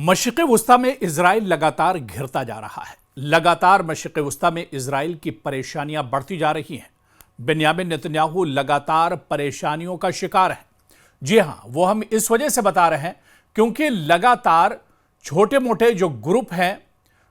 मशरिक़ वुस्ता में इजराइल लगातार घिरता जा रहा है। लगातार मशरिक़ वुस्ता में इजराइल की परेशानियां बढ़ती जा रही हैं। बेन्यामिन नेतन्याहू लगातार परेशानियों का शिकार है। जी हां, वो हम इस वजह से बता रहे हैं क्योंकि लगातार छोटे मोटे जो ग्रुप हैं,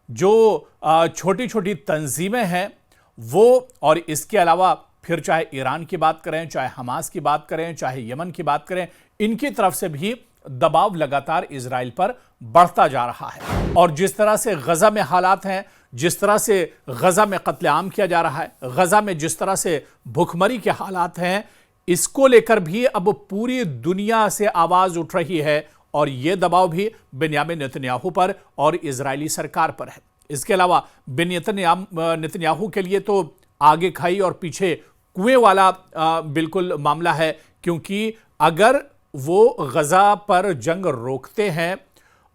जो छोटी छोटी तंजीमें हैं, वो और इसके अलावा फिर चाहे ईरान की बात करें, चाहे हमास की बात करें, चाहे यमन की बात करें, इनकी तरफ से भी दबाव लगातार इजराइल पर बढ़ता जा रहा है। और जिस तरह से गजा में हालात हैं, जिस तरह से गजा में कत्लेआम किया जा रहा है, गजा में जिस तरह से भुखमरी के हालात हैं, इसको लेकर भी अब पूरी दुनिया से आवाज उठ रही है और यह दबाव भी बेन्यामिन नेतन्याहू पर और इजरायली सरकार पर है। इसके अलावा नेतन्याहू के लिए तो आगे खाई और पीछे कुएं वाला बिल्कुल मामला है, क्योंकि अगर वो गजा पर जंग रोकते हैं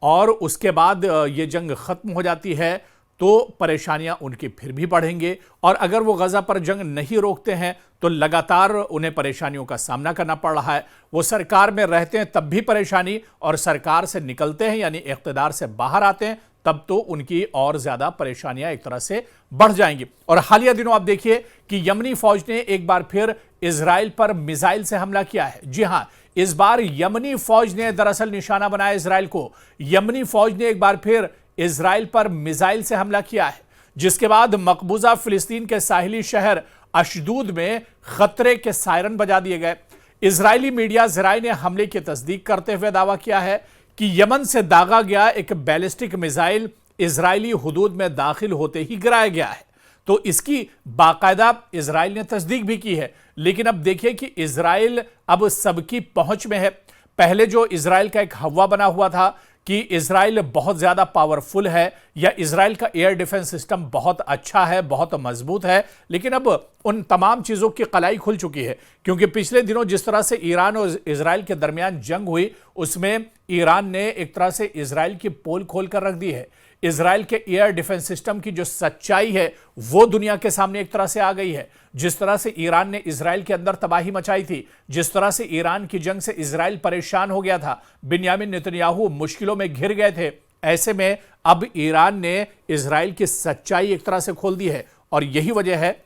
और उसके बाद ये जंग खत्म हो जाती है तो परेशानियां उनकी फिर भी बढ़ेंगे, और अगर वो गजा पर जंग नहीं रोकते हैं तो लगातार उन्हें परेशानियों का सामना करना पड़ रहा है। वो सरकार में रहते हैं तब भी परेशानी, और सरकार से निकलते हैं यानी इख्तिदार से बाहर आते हैं तब तो उनकी और ज्यादा परेशानियां एक तरह से बढ़ जाएंगी। और हालिया दिनों आप देखिए कि यमनी फौज ने एक बार फिर इजराइल पर मिसाइल से हमला किया है। जी हां, इस बार यमनी फौज ने दरअसल निशाना बनाया इजराइल को। यमनी फौज ने एक बार फिर इजराइल पर मिसाइल से हमला किया है, जिसके बाद मकबूजा फिलिस्तीन के साहिली शहर अशदूद में खतरे के सायरन बजा दिए गए। इजरायली मीडिया ज़राए ने हमले की तस्दीक करते हुए दावा किया है कि यमन से दागा गया एक बैलिस्टिक मिसाइल इजरायली हुदूद में दाखिल होते ही गिराया गया है। तो इसकी बाकायदा इजराइल ने तस्दीक भी की है। लेकिन अब देखिए कि इजराइल अब सबकी पहुंच में है। पहले जो इजराइल का एक हवा बना हुआ था कि इजराइल बहुत ज्यादा पावरफुल है या इजराइल का एयर डिफेंस सिस्टम बहुत अच्छा है, बहुत मजबूत है, लेकिन अब उन तमाम चीजों की कलाई खुल चुकी है। क्योंकि पिछले दिनों जिस तरह से ईरान और इजराइल के दरमियान जंग हुई, उसमें ईरान ने एक तरह से इजराइल की पोल खोल कर रख दी है। इजराइल के एयर डिफेंस सिस्टम की जो सच्चाई है वो दुनिया के सामने एक तरह से आ गई है। जिस तरह से ईरान ने इजराइल के अंदर तबाही मचाई थी, जिस तरह से ईरान की जंग से इजराइल परेशान हो गया था, बेन्यामिन नेतन्याहू मुश्किलों में घिर गए थे, ऐसे में अब ईरान ने इजराइल की सच्चाई एक तरह से खोल दी है। और यही वजह है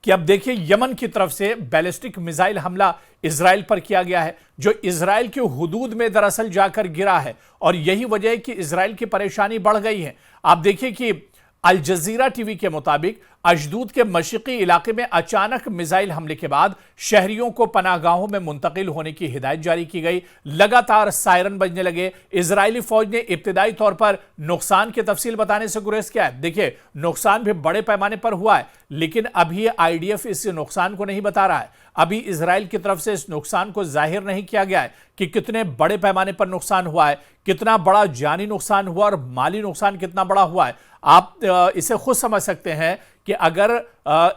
कि अब देखिए यमन की तरफ से बैलिस्टिक मिसाइल हमला इजराइल पर किया गया है, जो इजराइल के हुदूद में दरअसल जाकर गिरा है। और यही वजह है कि इजराइल की परेशानी बढ़ गई है। आप देखिए कि अल जजीरा टीवी के मुताबिक अशदूद के मशरिकी इलाके में अचानक मिसाइल हमले के बाद शहरियों को पनाहगाहों में मुंतकिल होने की हिदायत जारी की गई। लगातार सायरन बजने लगे। इजरायली फौज ने इब्तिदाई तौर पर नुकसान की तफसील बताने से गुरेज किया है। देखिए, नुकसान भी बड़े पैमाने पर हुआ है, लेकिन अभी आईडीएफ इस नुकसान को नहीं बता रहा है। अभी इजराइल की तरफ से इस नुकसान को जाहिर नहीं किया गया है कि कितने बड़े पैमाने पर नुकसान हुआ है, कितना बड़ा जानी नुकसान हुआ और माली नुकसान कितना बड़ा हुआ है। आप इसे खुद समझ सकते हैं कि अगर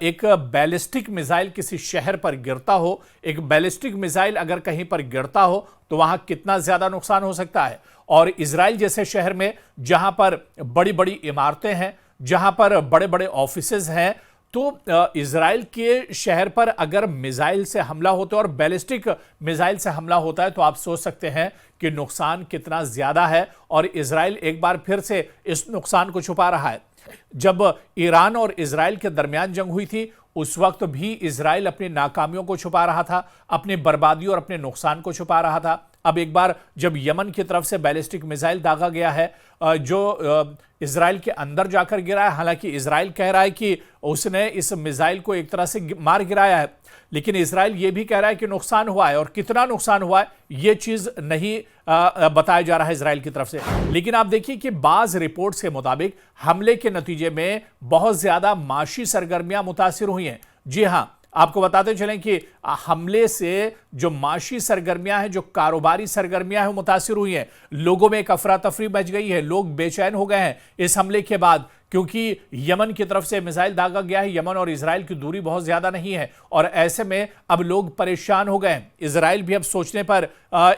एक बैलिस्टिक मिसाइल किसी शहर पर गिरता हो, एक बैलिस्टिक मिसाइल अगर कहीं पर गिरता हो तो वहां कितना ज्यादा नुकसान हो सकता है। और इजराइल जैसे शहर में जहां पर बड़ी बड़ी इमारतें हैं, जहां पर बड़े बड़े ऑफिसेज हैं, तो इजराइल के शहर पर अगर मिसाइल से हमला होता है और बैलिस्टिक मिसाइल से हमला होता है तो आप सोच सकते हैं कि नुकसान कितना ज्यादा है। और इजराइल एक बार फिर से इस नुकसान को छुपा रहा है। जब ईरान और इजराइल के दरमियान जंग हुई थी, उस वक्त भी इजराइल अपनी नाकामियों को छुपा रहा था, अपनी बर्बादी और अपने नुकसान को छुपा रहा था। अब एक बार जब यमन की तरफ से बैलिस्टिक मिसाइल दागा गया है, जो इजराइल के अंदर जाकर गिरा है, हालांकि इजराइल कह रहा है कि उसने इस मिसाइल को एक तरह से मार गिराया है, लेकिन इजराइल ये भी कह रहा है कि नुकसान हुआ है, और कितना नुकसान हुआ है ये चीज नहीं बताया जा रहा है इजराइल की तरफ से। लेकिन आप देखिए कि बाज रिपोर्ट्स के मुताबिक हमले के नतीजे में बहुत ज्यादा माशी सरगर्मियां मुतासिर हुई हैं। जी हां, आपको बताते चलें कि हमले से जो माशी सरगर्मियां हैं, जो कारोबारी सरगर्मियां हैं, वो मुतासिर हुई हैं। लोगों में एक अफरा तफरी मच गई है, लोग बेचैन हो गए हैं इस हमले के बाद, क्योंकि यमन की तरफ से मिसाइल दागा गया है। यमन और इजराइल की दूरी बहुत ज्यादा नहीं है, और ऐसे में अब लोग परेशान हो गए हैं। इजराइल भी अब सोचने पर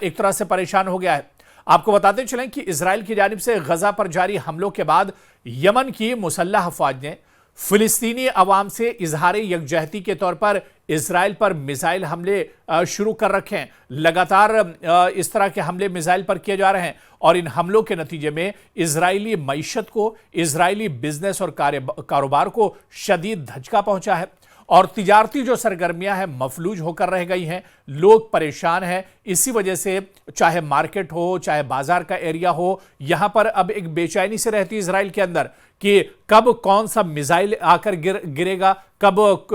एक तरह से परेशान हो गया है। आपको बताते चलें कि इजराइल की जानिब से गजा पर जारी हमलों के बाद यमन की मुसल्लह अफवाज ने फिलिस्तीनी अवाम से इजहार यकजहती के तौर पर इजराइल पर मिसाइल हमले शुरू कर रखे हैं। लगातार इस तरह के हमले मिसाइल पर किए जा रहे हैं और इन हमलों के नतीजे में इजरायली मईशत को, इजरायली बिजनेस और कारोबार को शदीद धचका पहुंचा है और तिजारती जो सरगर्मियां हैं मफलूज होकर रह गई हैं। लोग परेशान हैं। इसी वजह से चाहे मार्केट हो, चाहे बाजार का एरिया हो, यहां पर अब एक बेचैनी से रहती है इजराइल के अंदर कि कब कौन सा मिसाइल आकर गिरेगा, कब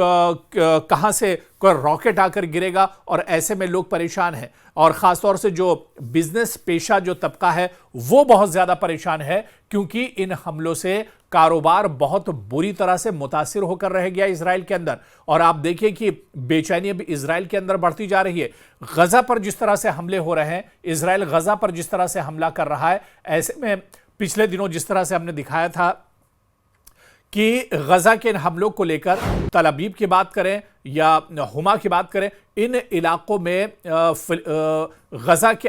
कहां से कोई रॉकेट आकर गिरेगा। और ऐसे में लोग परेशान हैं और खासतौर से जो बिजनेस पेशा जो तबका है वो बहुत ज्यादा परेशान है, क्योंकि इन हमलों से कारोबार बहुत बुरी तरह से मुतासिर होकर रह गया इजराइल के अंदर। और आप देखिए कि बेचैनी अभी इजराइल के अंदर बढ़ती जा रही है। गजा पर जिस तरह से हमले हो रहे हैं, इजराइल गजा पर जिस तरह से हमला कर रहा है, ऐसे में पिछले दिनों जिस तरह से हमने दिखाया था कि गजा के इन हमलों को लेकर तल अबीब की बात करें या हुमा की बात करें, इन इलाकों में गजा के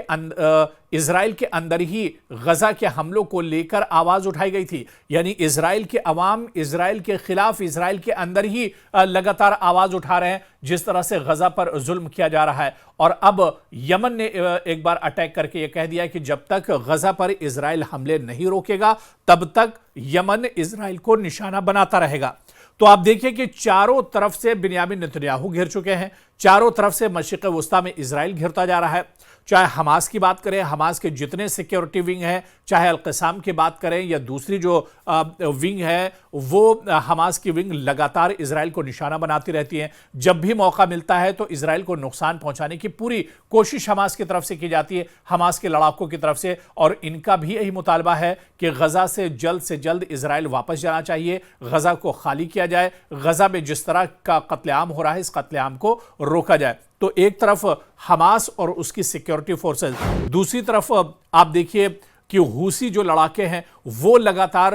इजराइल के अंदर ही गजा के हमलों को लेकर आवाज उठाई गई थी। यानी इजराइल के अवाम इजराइल के खिलाफ इजराइल के अंदर ही लगातार आवाज उठा रहे हैं जिस तरह से गजा पर जुल्म किया जा रहा है। और अब यमन ने एक बार अटैक करके यह कह दिया कि जब तक गजा पर इजराइल हमले नहीं रोकेगा तब तक यमन इजराइल को निशाना बनाता रहेगा। तो आप देखिए कि चारों तरफ से बिन्यामिन नेतन्याहू घिर चुके हैं, चारों तरफ से मशरिक़ वुस्ता में इजराइल घिरता जा रहा है। चाहे हमास की बात करें, हमास के जितने सिक्योरिटी विंग हैं, चाहे अल-क़साम की बात करें या दूसरी जो विंग है, वो हमास की विंग लगातार इजराइल को निशाना बनाती रहती है। जब भी मौका मिलता है तो इजराइल को नुकसान पहुंचाने की पूरी कोशिश हमास की तरफ से की जाती है, हमास के लड़ाकों की तरफ से। और इनका भी यही मुतालबा है कि गजा से जल्द इजराइल वापस जाना चाहिए, गजा को खाली किया जाए, गजा में जिस तरह का कत्लेआम हो रहा है इस कत्लेआम को रोका जाए। तो एक तरफ हमास और उसकी सिक्योरिटी फोर्सेस, दूसरी तरफ आप देखिए कि हूसी जो लड़ाके हैं वो लगातार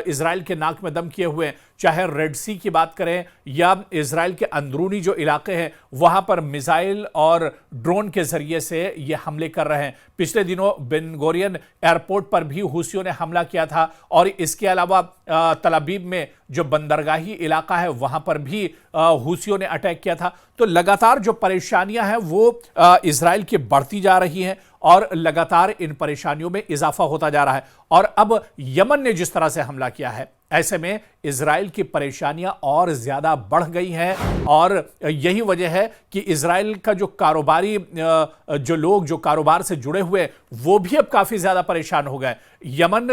इजराइल के नाक में दम किए हुए हैं। चाहे रेड सी की बात करें या इजराइल के अंदरूनी जो इलाके हैं वहां पर मिसाइल और ड्रोन के जरिए से ये हमले कर रहे हैं। पिछले दिनों बेन गोरियन एयरपोर्ट पर भी हूसियों ने हमला किया था और इसके अलावा तल अबीब में जो बंदरगाही इलाका है वहां पर भी हूसियों ने अटैक किया था। तो लगातार जो परेशानियां हैं वो इजराइल की बढ़ती जा रही हैं और लगातार इन परेशानियों में इजाफा होता जा रहा है। और अब यमन ने जिस तरह से हमला किया है, ऐसे में इजराइल की परेशानियां और ज्यादा बढ़ गई हैं। और यही वजह है कि इजराइल का जो कारोबारी जो लोग जो कारोबार से जुड़े हुए वो भी अब काफी ज्यादा परेशान हो गए। यमन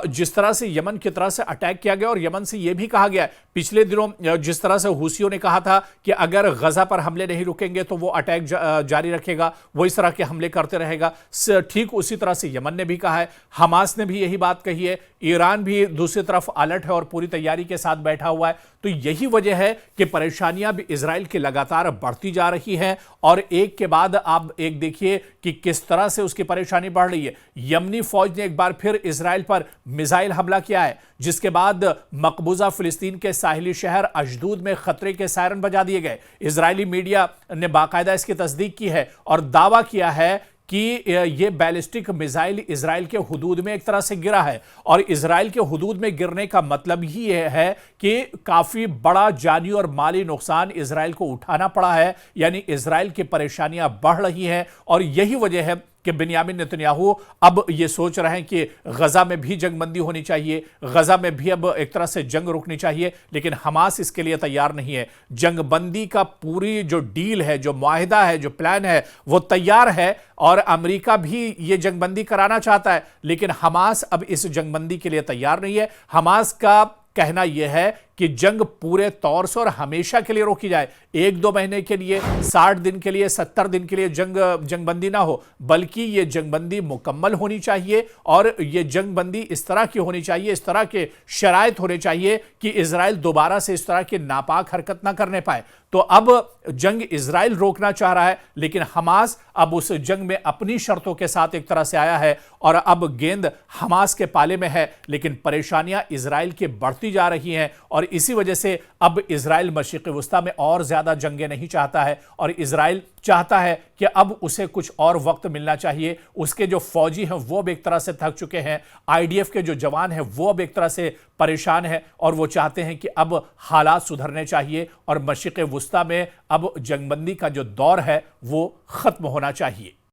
जिस तरह से यमन की तरह से अटैक किया गया और यमन से यह भी कहा गया पिछले दिनों जिस तरह से हूसियों ने कहा था कि अगर गजा पर हमले नहीं रुकेंगे तो वो अटैक जारी रखेगा, वो इस तरह के हमले करते रहेगा। ठीक उसी तरह से यमन ने भी कहा है, हमास ने भी यही बात कही है, ईरान भी दूसरी तरफ अलर्ट है और पूरी तैयारी के साथ बैठा हुआ है। तो यही वजह है कि परेशानियां भी इजराइल की लगातार बढ़ती जा रही हैं और एक के बाद आप एक देखिए कि किस तरह से उसकी परेशानी बढ़ रही है। यमनी फौज ने एक बार फिर इजराइल पर मिसाइल हमला किया है, जिसके बाद मकबूजा फिलिस्तीन के साहिली शहर अशदूद में खतरे के सायरन बजा दिए गए। इजरायली मीडिया ने बाकायदा इसकी तस्दीक की है और दावा किया है कि यह बैलिस्टिक मिसाइल इजराइल के हुदूद में एक तरह से गिरा है। और इजराइल के हुदूद में गिरने का मतलब ही यह है कि काफी बड़ा जानी और माली नुकसान इजराइल को उठाना पड़ा है। यानी इजराइल की परेशानियां बढ़ रही हैं और यही वजह है कि बिन्यामिन नेतन्याहू अब ये सोच रहे हैं कि गजा में भी जंगबंदी होनी चाहिए, गजा में भी अब एक तरह से जंग रुकनी चाहिए। लेकिन हमास इसके लिए तैयार नहीं है। जंगबंदी का पूरी जो डील है, जो मुआहिदा है, जो प्लान है वो तैयार है और अमेरिका भी ये जंगबंदी कराना चाहता है, लेकिन हमास अब इस जंगबंदी के लिए तैयार नहीं है। हमास का कहना यह है कि जंग पूरे तौर से और हमेशा के लिए रोकी जाए। 1-2 महीने के लिए, 60 दिन के लिए, 70 दिन के लिए जंगबंदी ना हो, बल्कि यह जंगबंदी मुकम्मल होनी चाहिए और यह जंगबंदी इस तरह की होनी चाहिए, इस तरह के शराइत होने चाहिए कि इजराइल दोबारा से इस तरह की नापाक हरकत ना करने पाए। तो अब जंग इजराइल रोकना चाह रहा है, लेकिन हमास अब उस जंग में अपनी शर्तों के साथ एक तरह से आया है और अब गेंद हमास के पाले में है। लेकिन परेशानियां इजराइल की बढ़ती जा रही हैं और और इसी वजह से अब इजराइल मशरिक़ वस्ता में और ज़्यादा जंगें नहीं चाहता है और इजराइल चाहता है कि अब उसे कुछ और वक्त मिलना चाहिए। उसके जो फौजी हैं वो अब एक तरह से थक चुके हैं, आईडीएफ के जो जवान हैं वो अब एक तरह से परेशान हैं और वो चाहते हैं कि अब हालात सुधरने चाहिए और मशरिक़ वस्ता में अब जंगबंदी का जो दौर है वो ख़त्म होना चाहिए।